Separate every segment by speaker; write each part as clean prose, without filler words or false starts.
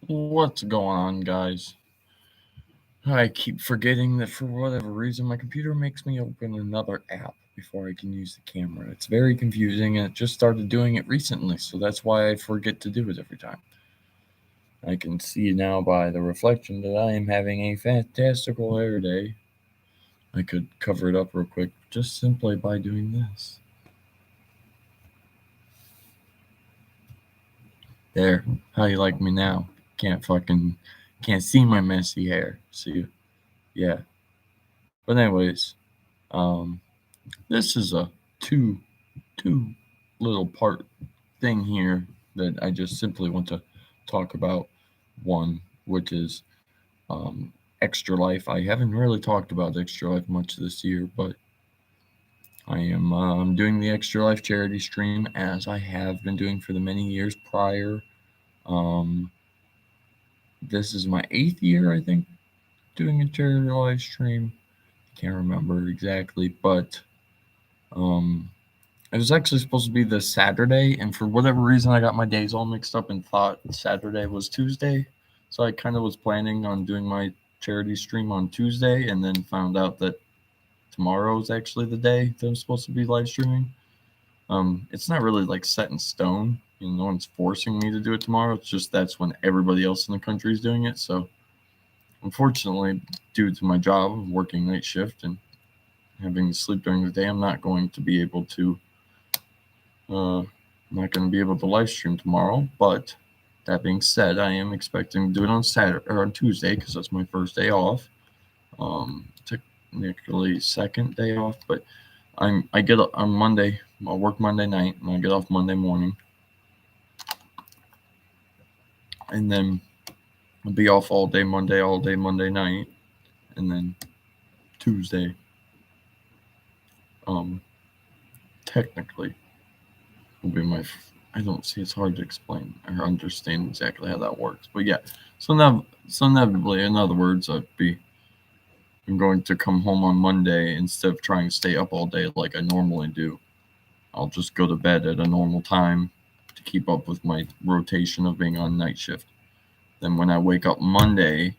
Speaker 1: What's going on, guys? I keep forgetting that for whatever reason my computer makes me open another app before I can use the camera. It's very confusing and it just started doing it recently, so that's why I forget to do it every time. I can see now by the reflection that I am having a fantastical hair day. I could cover it up real quick just simply by doing this. There. How you like me now? Can't see my messy hair. See? Yeah. But anyways, um this is a two little part thing here that I just simply want to talk about. One, which is Extra Life. I haven't really talked about Extra Life much this year, but I am doing the Extra Life charity stream as I have been doing for the many years prior. Um, this is my 8th year, I think, doing a charity live stream. Can't remember exactly, but um, it was actually supposed to be this Saturday, and for whatever reason, I got my days all mixed up and thought Saturday was Tuesday. So I kind of was planning on doing my charity stream on Tuesday, and then found out that tomorrow is actually the day that I'm supposed to be live streaming. It's not really like set in stone. No one's forcing me to do it tomorrow. It's just that's when everybody else in the country is doing it. So unfortunately, due to my job of working night shift and having to sleep during the day, I'm not going to be able to I'm not going to be able to live stream tomorrow, but that being said, I am expecting to do it on Saturday or on Tuesday because that's my first day off. Technically second day off, but I get on Monday. I'll work Monday night and I get off Monday morning, and then I'll be off all day Monday night, and then Tuesday. Um, technically will be my. I don't see. It's hard to explain or understand exactly how that works, but yeah. So inevitably, in other words, I'm going to come home on Monday instead of trying to stay up all day like I normally do. I'll just go to bed at a normal time to keep up with my rotation of being on night shift. Then when I wake up Monday,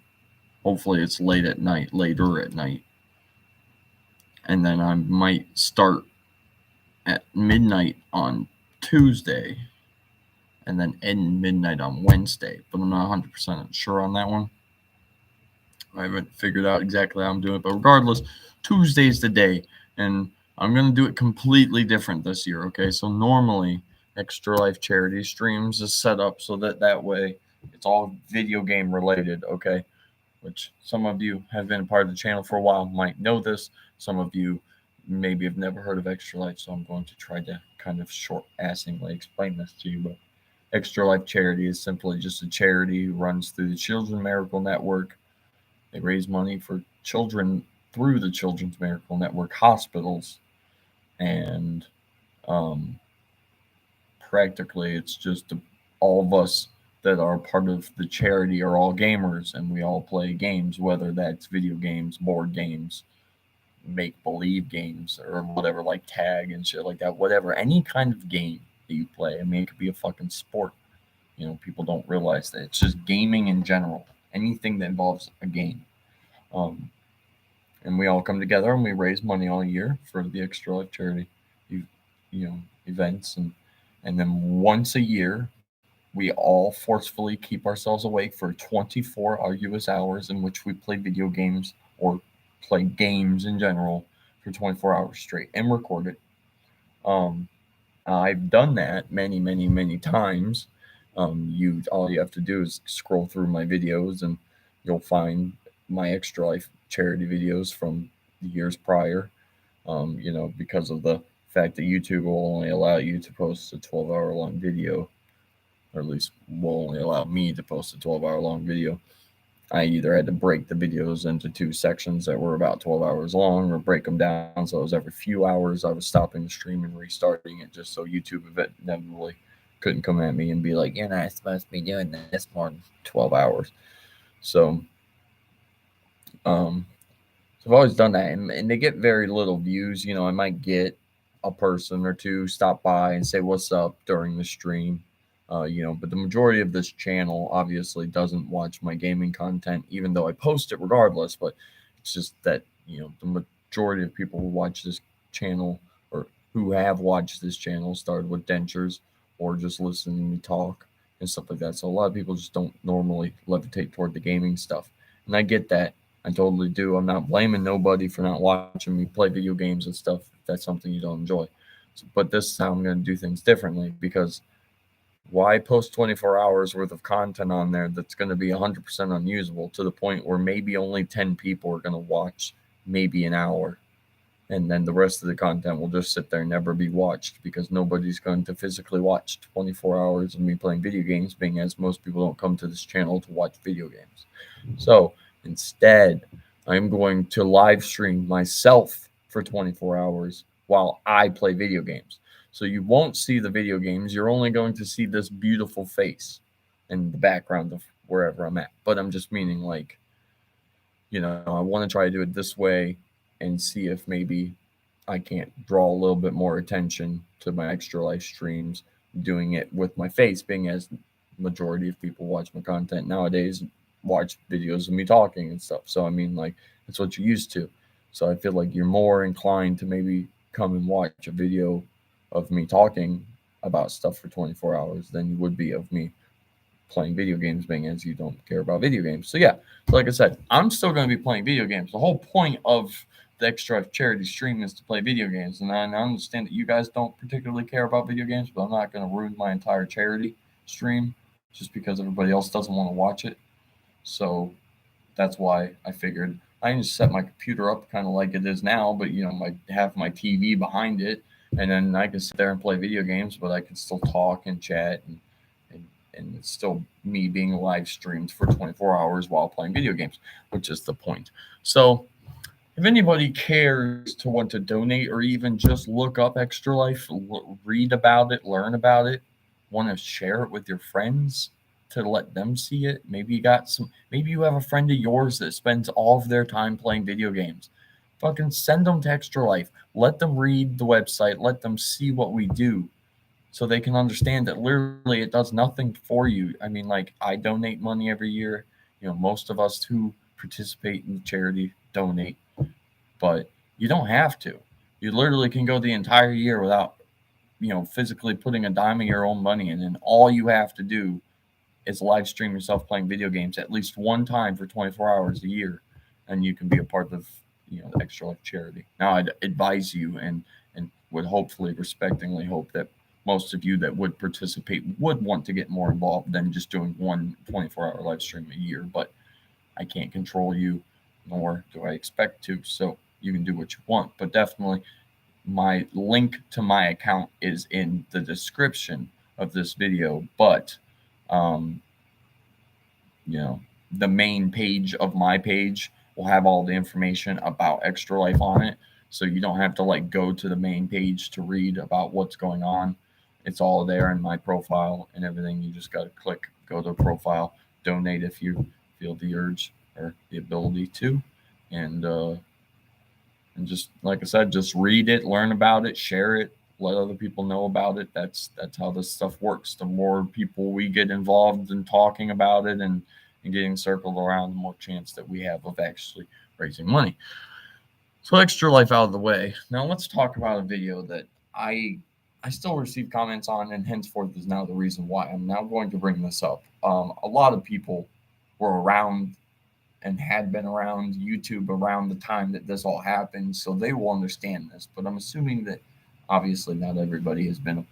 Speaker 1: hopefully it's later at night, and then I might start at midnight on Tuesday and then end midnight on Wednesday. But I'm not 100% sure on that one. I haven't figured out exactly how I'm doing it, but regardless, Tuesday's the day, and I'm gonna do it completely different this year. Okay, so normally Extra Life charity streams is set up so that way it's all video game related. Okay, which some of you have been a part of the channel for a while might know this. Some of you maybe have never heard of Extra Life, so I'm going to try to kind of short assingly explain this to you. But Extra Life Charity is simply just a charity who runs through the Children's Miracle Network. They raise money for children through the Children's Miracle Network hospitals, and um, practically it's just all of us that are part of the charity are all gamers, and we all play games, whether that's video games, board games, make believe games, or whatever, like tag and shit like that. Whatever, any kind of game that you play. I mean, it could be a fucking sport. People don't realize that it's just gaming in general. Anything that involves a game. Um, and we all come together and we raise money all year for the Extra Life charity, you, you know, events, and then once a year we all forcefully keep ourselves awake for 24 arduous hours in which we play video games or play games in general for 24 hours straight and record it. Um, I've done that many, many, many times. You all you have to do is scroll through my videos, and you'll find my Extra Life charity videos from the years prior. Because of the fact that YouTube will only allow you to post a 12-hour long video, or at least will only allow me to post a 12-hour long video. I either had to break the videos into two sections that were about 12 hours long, or break them down so it was every few hours I was stopping the stream and restarting it, just so YouTube inevitably couldn't come at me and be like, "You're not supposed to be doing this more than 12 hours." So, um, so I've always done that, and they get very little views. I might get a person or two stop by and say what's up during the stream, But the majority of this channel obviously doesn't watch my gaming content, even though I post it regardless. But it's just that, the majority of people who watch this channel, or who have watched this channel, started with Dentures or just listening to me talk and stuff like that. So a lot of people just don't normally levitate toward the gaming stuff. And I get that. I totally do. I'm not blaming nobody for not watching me play video games and stuff if that's something you don't enjoy. But this time I'm going to do things differently, because why post 24 hours worth of content on there that's going to be 100% unusable, to the point where maybe only 10 people are going to watch maybe an hour, and then the rest of the content will just sit there and never be watched, because nobody's going to physically watch 24 hours of me playing video games, being as most people don't come to this channel to watch video games. So instead, I'm going to live stream myself for 24 hours while I play video games. So you won't see the video games. You're only going to see this beautiful face in the background of wherever I'm at. But I'm just meaning, like, I want to try to do it this way and see if maybe I can't draw a little bit more attention to my ExtraLife streams doing it with my face, being as majority of people watch my content nowadays watch videos of me talking and stuff. So I mean, like, that's what you're used to. So I feel like you're more inclined to maybe come and watch a video of me talking about stuff for 24 hours than you would be of me playing video games, being as you don't care about video games. So yeah, like I said, I'm still going to be playing video games. The whole point of the ExtraLife charity stream is to play video games, and I understand that you guys don't particularly care about video games, but I'm not going to ruin my entire charity stream just because everybody else doesn't want to watch it. So that's why I figured I can just set my computer up kind of like it is now, but have my TV behind it, and then I can sit there and play video games, but I can still talk and chat, and it's still me being live streamed for 24 hours while playing video games, which is the point. So if anybody cares to want to donate, or even just look up ExtraLife, read about it, learn about it, want to share it with your friends to let them see it. Maybe you have a friend of yours that spends all of their time playing video games. Fucking send them to ExtraLife. Let them read the website. Let them see what we do, so they can understand that literally it does nothing for you. I mean, like, I donate money every year. Most of us who participate in charity donate, but you don't have to. You literally can go the entire year without, physically putting a dime of your own money in, and all you have to do is live stream yourself playing video games at least one time for 24 hours a year, and you can be a part of, the ExtraLife charity. Now, I'd advise you, and would hopefully respectingly hope that most of you that would participate would want to get more involved than just doing one 24-hour live stream a year. But I can't control you, nor do I expect to. So you can do what you want. But definitely, my link to my account is in the description of this video. But, um, the main page of my page will have all the information about ExtraLife on it. So you don't have to, like, go to the main page to read about what's going on. It's all there in my profile and everything. You just got to click, go to profile, donate if you feel the urge or the ability to, and just, like I said, just read it, learn about it, share it, let other people know about it. That's how this stuff works. The more people we get involved in talking about it and getting circled around, the more chance that we have of actually raising money. So ExtraLife out of the way. Now let's talk about a video that I still receive comments on, and henceforth is now the reason why I'm now going to bring this up. A lot of people were around and had been around YouTube around the time that this all happened, so they will understand this. But I'm assuming that obviously not everybody has been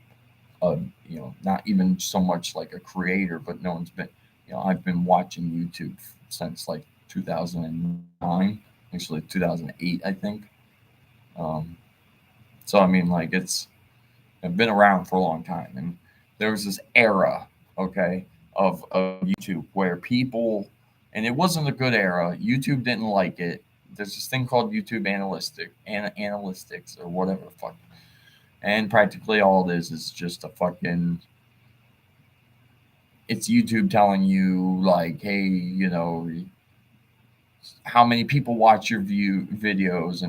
Speaker 1: not even so much like a creator, but no one's been, I've been watching YouTube since like 2009, actually 2008, I think. So I mean, like, I've been around for a long time, and there was this era, okay, of YouTube where people, and it wasn't a good era. YouTube didn't like it. There's this thing called YouTube analytics or whatever the fuck, and practically all it is just a fucking. It's YouTube telling you, like, hey, how many people watch your videos,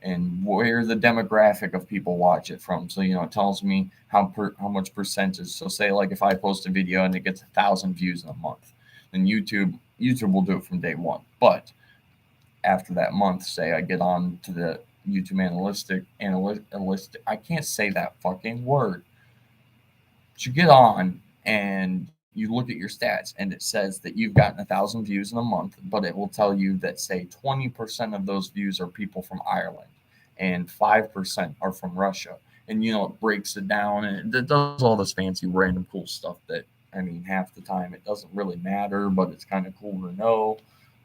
Speaker 1: and where the demographic of people watch it from. So it tells me how much percentage. So say like if I post a video and it gets 1,000 views in a month, then YouTube will do it from day one. But after that month, say I get on to the YouTube analytic, I can't say that fucking word. But you get on and you look at your stats, and it says that you've gotten 1,000 views in a month, but it will tell you that say 20% of those views are people from Ireland, and 5% are from Russia, and it breaks it down and it does all this fancy random cool stuff that half the time it doesn't really matter, but it's kind of cool to know,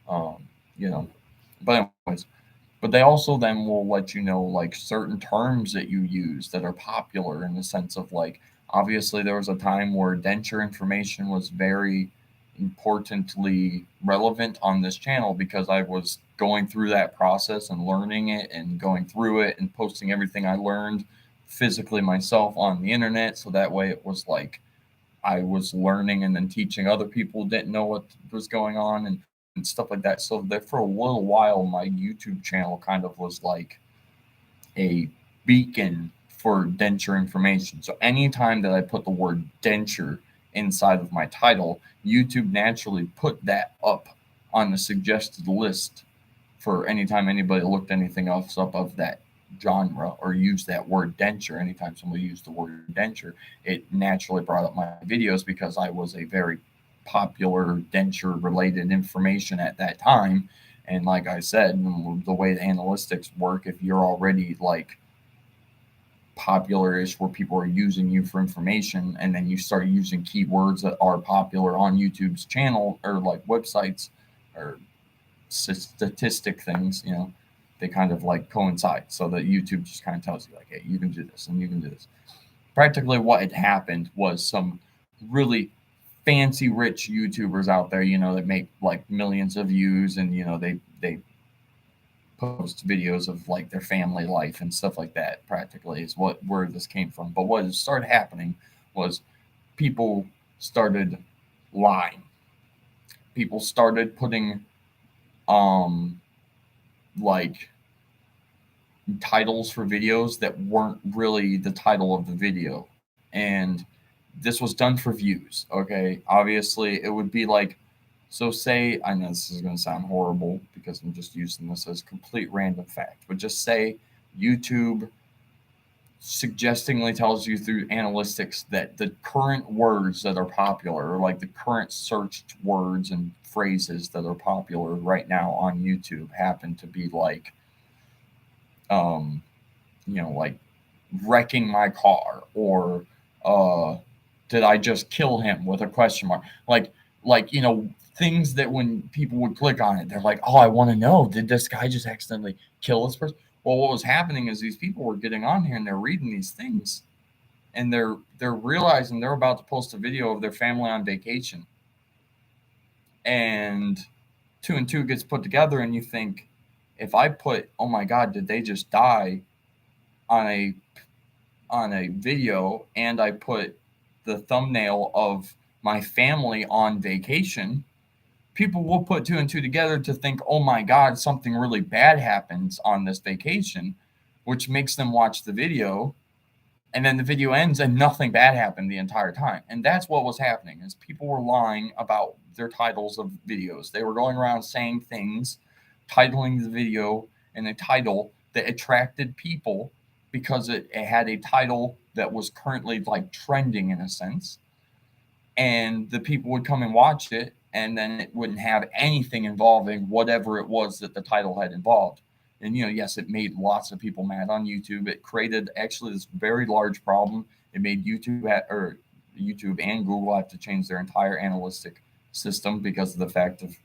Speaker 1: um, you know. But anyways, but they also then will let you know like certain terms that you use that are popular in the sense of like obviously there was a time where denture information was very importantly relevant on this channel because I was going through that process and learning it and going through it and posting everything I learned physically myself on the internet, so that way it was like I was learning and then teaching other people who didn't know what was going on and stuff like that. So that for a little while, my YouTube channel kind of was like a beacon for denture information. So anytime that I put the word denture inside of my title, YouTube naturally put that up on the suggested list for anytime anybody looked anything else up of that genre or used that word denture. Anytime somebody used the word denture, it naturally brought up my videos because I was a very popular denture related information at that time. And like I said, the way the analytics work, if you're already like popular-ish where people are using you for information, and then you start using keywords that are popular on YouTube's channel or like websites or statistic things, they kind of like coincide, so that YouTube just kind of tells you like, hey, you can do this and you can do this. Practically what had happened was some really fancy rich YouTubers out there, that make like millions of views, and they post videos of like their family life and stuff like that. Practically is where this came from. But what started happening was people started lying. People started putting like titles for videos that weren't really the title of the video. And this was done for views. Okay. Obviously, it would be like, so say, I know this is going to sound horrible because I'm just using this as complete random fact, but just say YouTube suggestingly tells you through analytics that the current words that are popular, or like the current searched words and phrases that are popular right now on YouTube, happen to be like, um, like wrecking my car, or uh, did I just kill him with a question mark? Like things that when people would click on it, they're like, oh, I want to know, did this guy just accidentally kill this person? Well, what was happening is these people were getting on here and they're reading these things, and they're realizing they're about to post a video of their family on vacation, and two and two gets put together, and you think, if I put, oh my god, did they just die on a video, and I put the thumbnail of my family on vacation, people will put two and two together to think, oh my god, something really bad happens on this vacation, which makes them watch the video, and then the video ends and nothing bad happened the entire time. And that's what was happening, is people were lying about their titles of videos. They were going around saying things, titling the video in a title that attracted people because it had a title that was currently like trending in a sense, and the people would come and watch it, and then it wouldn't have anything involving whatever it was that the title had involved. And yes, it made lots of people mad on YouTube. It created actually this very large problem. It made YouTube and Google have to change their entire analytic system because of the fact of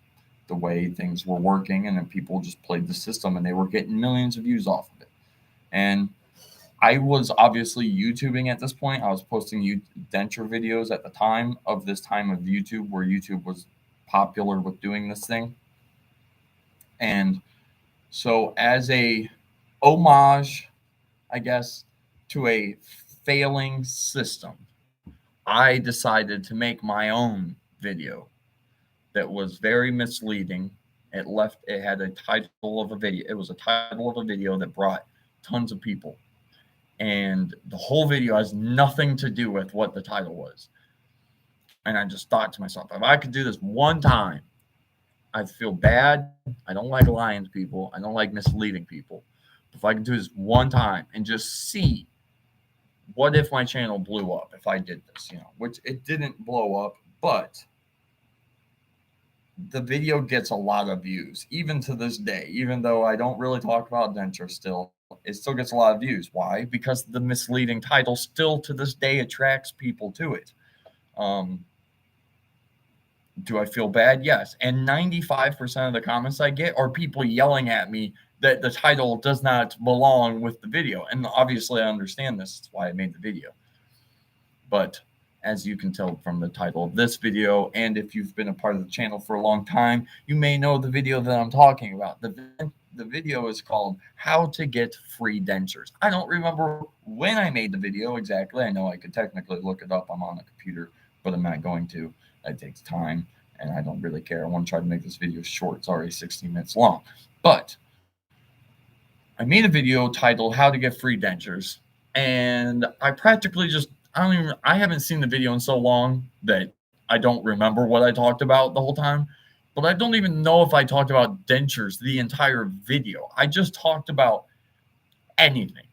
Speaker 1: the way things were working, and then people just played the system and they were getting millions of views off of it. And I was obviously YouTubing at this point. I was posting denture videos at the time of YouTube, where YouTube was popular with doing this thing. And so, as a homage, I guess, to a failing system, I decided to make my own video that was very misleading It had a title of a video. It was a title of a video that brought tons of people. And the whole video has nothing to do with what the title was. And I just thought to myself, if I could do this one time, I'd feel bad. I don't like lying to people. I don't like misleading people. If I could do this one time and just see what if my channel blew up if I did this, which it didn't blow up, but the video gets a lot of views, even to this day. Even though I don't really talk about Dentures still, it still gets a lot of views. Why? Because the misleading title still to this day attracts people to it. Do I feel bad? Yes. And 95% of the comments I get are people yelling at me that the title does not belong with the video. And obviously I understand this. That's why I made the video. But as you can tell from the title of this video, and if you've been a part of the channel for a long time, you may know the video that I'm talking about. The video is called How to Get Free Dentures. I don't remember when I made the video exactly. I know I could technically look it up. I'm on the computer, but I'm not going to. That takes time, and I don't really care. I want to try to make this video short. It's already 16 minutes long. But I made a video titled How to Get Free Dentures, and I practically just I haven't seen the video in so long that I don't remember what I talked about the whole time. But I don't even know if I talked about dentures the entire video. I just talked about anything.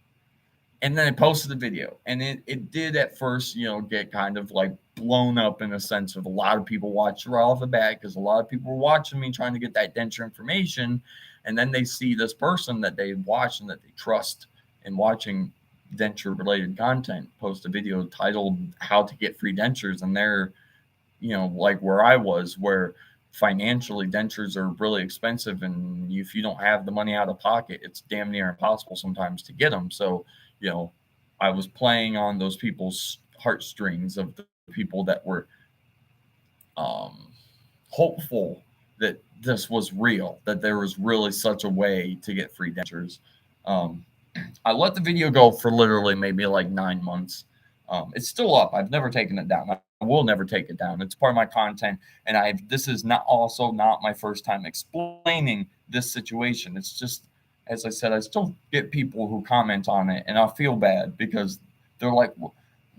Speaker 1: And then I posted the video. And it did at first, get kind of like blown up in a sense of a lot of people watched right off the bat, because a lot of people were watching me trying to get that denture information. And then they see this person that they watch and that they trust in watching denture related content post a video titled How to Get Free Dentures. And they're, like where I was, where financially dentures are really expensive, and if you don't have the money out of pocket, it's damn near impossible sometimes to get them. So I was playing on those people's heartstrings of the people that were hopeful that this was real, that there was really such a way to get free dentures. I let the video go for literally maybe like 9 months. It's still up. I've never taken it down. I will never take it down. It's part of my content, and this is not my first time explaining this situation. It's just, as I said, I still get people who comment on it, and I feel bad because they're like,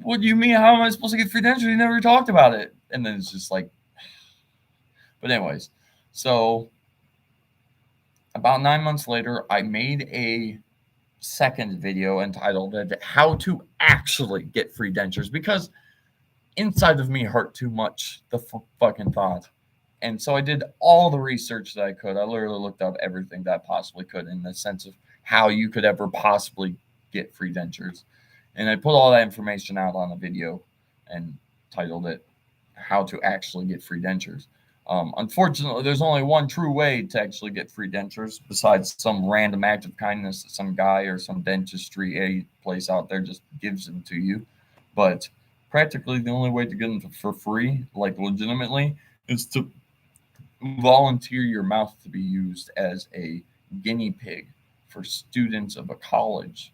Speaker 1: "What do you mean? How am I supposed to get free dentures? You never talked about it." And then it's just like, but anyways, so about 9 months later, I made a second video entitled How to Actually Get Free Dentures, because inside of me hurt too much, the fucking thought. And so I did all the research that I could. I literally looked up everything that I possibly could in the sense of how you could ever possibly get free dentures. And I put all that information out on a video and titled it How to Actually Get Free Dentures. Unfortunately, there's only one true way to actually get free dentures, besides some random act of kindness that some guy or some dentistry place out there just gives them to you. But practically the only way to get them for free, like legitimately, is to volunteer your mouth to be used as a guinea pig for students of a college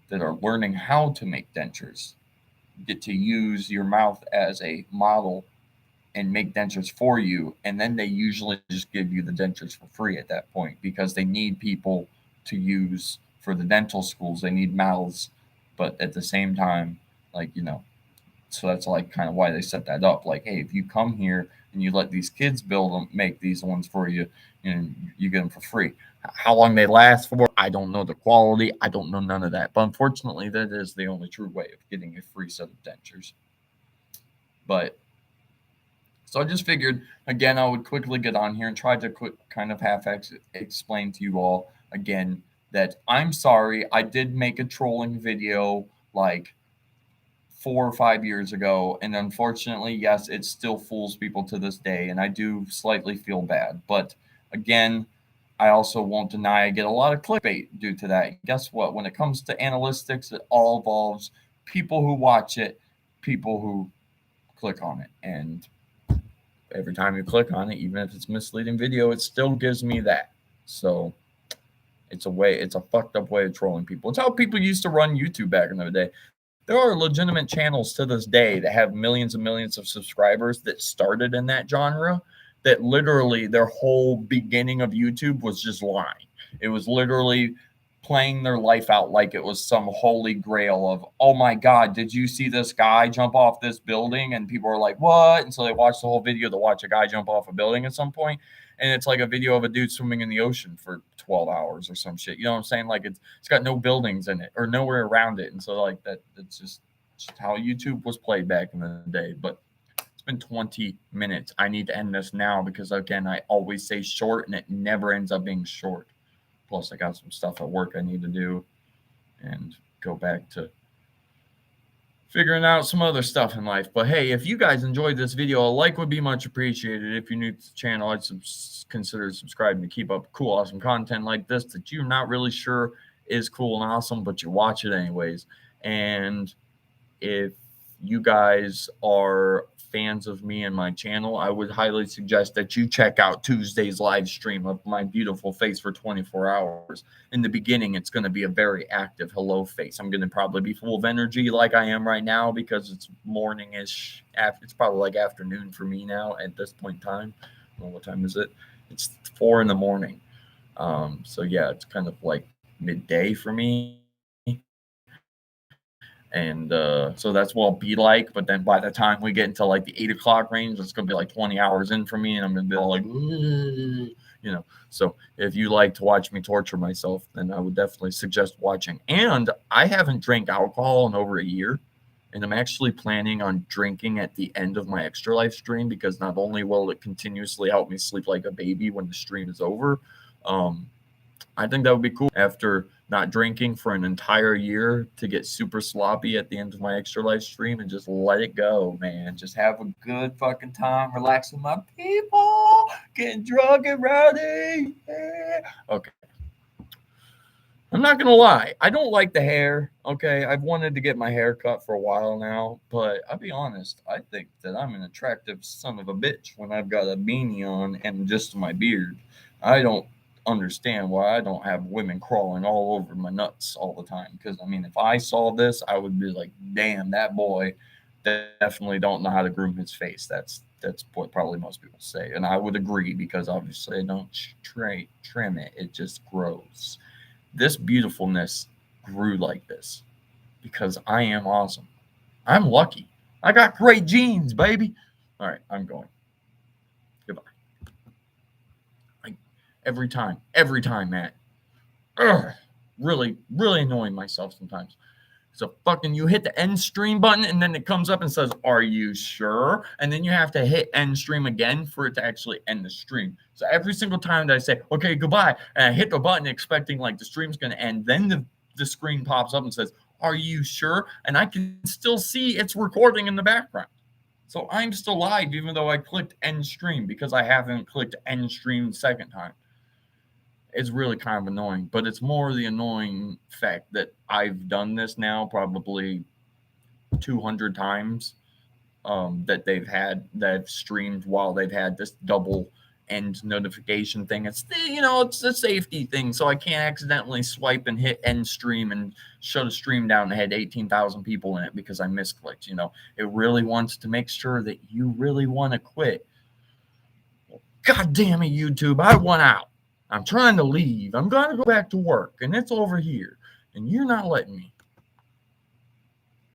Speaker 1: that are learning how to make dentures. Get to use your mouth as a model and make dentures for you, and then they usually just give you the dentures for free at that point, because they need people to use for the dental schools. They need mouths, but at the same time, so that's like kind of why they set that up. Like, hey, if you come here and you let these kids build them, make these ones for you, and you get them for free. How long they last for, I don't know the quality. I don't know none of that. But unfortunately, that is the only true way of getting a free set of dentures. So I just figured, again, I would quickly get on here and try to kind of explain to you all again that I'm sorry. I did make a trolling video like 4 or 5 years ago, and unfortunately, yes, it still fools people to this day, and I do slightly feel bad. But again, I also won't deny I get a lot of clickbait due to that. And guess what? When it comes to analytics, it all involves people who watch it, people who click on it, and every time you click on it, even if it's misleading video, it still gives me that. So it's a fucked up way of trolling people. It's how people used to run YouTube back in the day. There are legitimate channels to this day that have millions and millions of subscribers that started in that genre, that literally their whole beginning of YouTube was just lying. It was literally playing their life out like it was some holy grail of, oh my God, did you see this guy jump off this building? And people are like, what? And so they watch the whole video to watch a guy jump off a building at some point. And it's like a video of a dude swimming in the ocean for 12 hours or some shit. You know what I'm saying? Like it's got no buildings in it or nowhere around it. And so like it's just how YouTube was played back in the day. But it's been 20 minutes. I need to end this now because again, I always say short and it never ends up being short. Plus, I got some stuff at work I need to do and go back to figuring out some other stuff in life. But hey, if you guys enjoyed this video, a like would be much appreciated. If you're new to the channel, I'd consider subscribing to keep up cool, awesome content like this that you're not really sure is cool and awesome, but you watch it anyways. And if you guys are fans of me and my channel, I would highly suggest that you check out Tuesday's live stream of my beautiful face for 24 hours. In the beginning, it's going to be a very active hello face. I'm going to probably be full of energy like I am right now because it's morning-ish. It's probably like afternoon for me now at this point in time. I don't know what time is it? It's 4 in the morning. So yeah, it's kind of like midday for me. And so that's what I'll be like. But then by the time we get into like the 8 o'clock range, it's going to be like 20 hours in for me. And I'm going to be all like, you know. So if you like to watch me torture myself, then I would definitely suggest watching. And I haven't drank alcohol in over a year. And I'm actually planning on drinking at the end of my ExtraLife stream because not only will it continuously help me sleep like a baby when the stream is over, I think that would be cool after not drinking for an entire year to get super sloppy at the end of my ExtraLife stream and just let it go, man. Just have a good fucking time, relax with my people, getting drunk and rowdy. Yeah. Okay. I'm not gonna lie, I don't like the hair. Okay, I've wanted to get my hair cut for a while now, but I'll be honest, I think that I'm an attractive son of a bitch when I've got a beanie on and just my beard. I don't understand why I don't have women crawling all over my nuts all the time. Because I mean, if I saw this, I would be like, "Damn, that boy definitely don't know how to groom his face." That's what probably most people say, and I would agree because obviously I don't trim it; it just grows. This beautifulness grew like this because I am awesome. I'm lucky. I got great genes, baby. All right, I'm going. Goodbye. Every time, Matt. Ugh, really annoying myself sometimes. So fucking you hit the end stream button and then it comes up and says, "Are you sure?" And then you have to hit end stream again for it to actually end the stream. So every single time that I say, "Okay, goodbye," and I hit the button expecting like the stream's going to end, then the screen pops up and says, "Are you sure?" And I can still see it's recording in the background. So I'm still live even though I clicked end stream because I haven't clicked end stream the second time. It's really kind of annoying, but it's more the annoying fact that I've done this now probably 200 times that they've streamed while they've had this double end notification thing. It's it's a safety thing, so I can't accidentally swipe and hit end stream and shut a stream down that had 18,000 people in it because I misclicked. It really wants to make sure that you really want to quit. God damn it, YouTube! I want out. I'm trying to leave. I'm going to go back to work, and it's over here, and you're not letting me.